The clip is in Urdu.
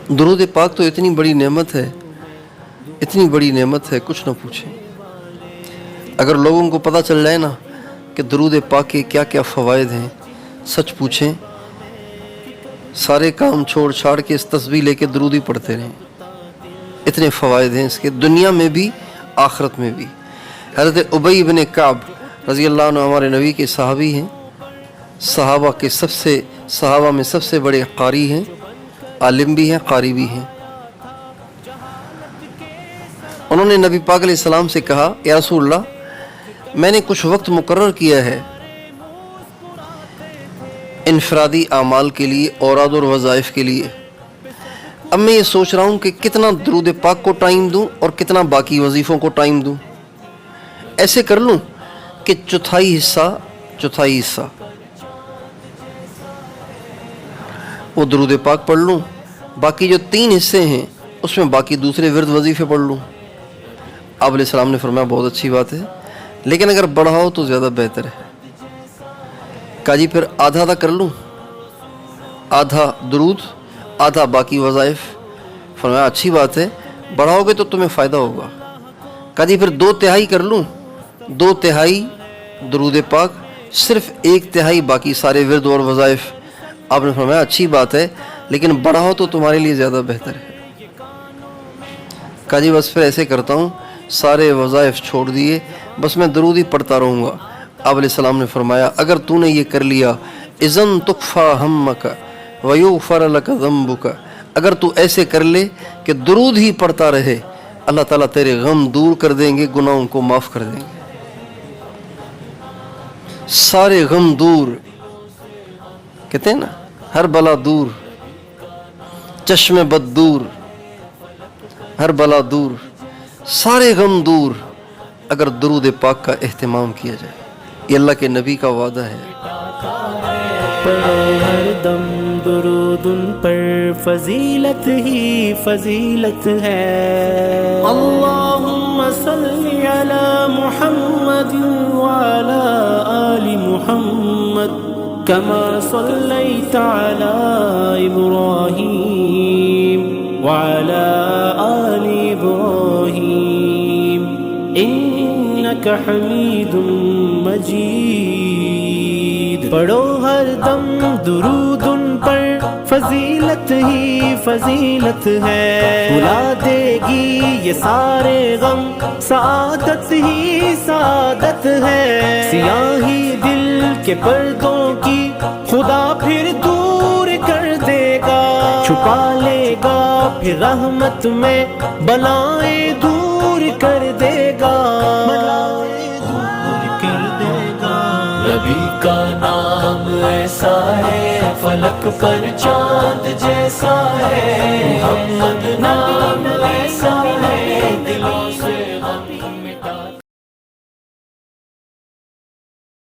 درود پاک تو اتنی بڑی نعمت ہے، اتنی بڑی نعمت ہے کچھ نہ پوچھیں۔ اگر لوگوں کو پتہ چل جائے نا کہ درود پاک کے کیا کیا فوائد ہیں، سچ پوچھیں سارے کام چھوڑ چھاڑ کے اس تسبیح لے کے درود ہی پڑھتے رہیں۔ اتنے فوائد ہیں اس کے، دنیا میں بھی آخرت میں بھی۔ حضرت ابی بن کعب رضی اللہ عنہ ہمارے نبی کے صحابی ہیں، صحابہ میں سب سے بڑے قاری ہیں، عالم بھی ہیں، قاری بھی ہیں۔ انہوں نے نبی پاک علیہ السلام سے کہا، یا رسول اللہ میں نے کچھ وقت مقرر کیا ہے انفرادی اعمال کے لیے، اوراد اور وظائف کے لیے، اب میں یہ سوچ رہا ہوں کہ کتنا درود پاک کو ٹائم دوں اور کتنا باقی وظیفوں کو ٹائم دوں۔ ایسے کر لوں کہ چوتھائی حصہ وہ درود پاک پڑھ لوں، باقی جو 3 حصے ہیں اس میں باقی دوسرے ورد وظیفے پڑھ لوں۔ آپ علیہ السلام نے فرمایا بہت اچھی بات ہے، لیکن اگر بڑھاؤ تو زیادہ بہتر ہے۔ کہا جی پھر آدھا کر لوں، آدھا درود آدھا باقی وظائف۔ فرمایا اچھی بات ہے، بڑھاؤ گے تو تمہیں فائدہ ہوگا۔ کہا جی پھر 2/3 کر لوں، 2/3 درود پاک، صرف 1/3 باقی سارے ورد اور وظائف۔ آپ نے فرمایا اچھی بات ہے، لیکن بڑھاؤ تو تمہارے لیے زیادہ بہتر ہے۔ کہا جی بس پھر ایسے کرتا ہوں، سارے وظائف چھوڑ دیے، بس میں درود ہی پڑھتا رہوں گا۔ آپ علیہ السلام نے فرمایا اگر تو نے یہ کر لیا، اذن تکفی ہمک ویغفر لک ذنبک، اگر تو ایسے کر لے کہ درود ہی پڑھتا رہے، اللہ تعالیٰ تیرے غم دور کر دیں گے، گناہوں کو معاف کر دیں گے، سارے غم دور۔ کہتے ہیں نا ہر بلا دور، چشم بد دور، ہر بلا دور، سارے غم دور، اگر درود پاک کا اہتمام کیا جائے۔ یہ اللہ کے نبی کا وعدہ ہے۔ پڑھو ہر دم درود ان پر، فضیلت ہی فضیلت ہے۔ اللہم صلی علی محمد وعلی آل محمد کما صلیت علی ابراہیم وعلی آل ابراہیم انک حمید مجید۔ پڑھو ہر دم درود ان پر، فضیلت ہی فضیلت ہے۔ بھلا دے گی یہ سارے غم، سعادت ہی سعادت ہے۔ سیاہی دل کے پردوں کی خدا پھر دور کر دے گا، چھپا لے گا پھر رحمت میں، بلائیں دور کر دے گا۔ نبی کا نام ایسا ہے، فلک پر چاند جیسا ہے، محمد نام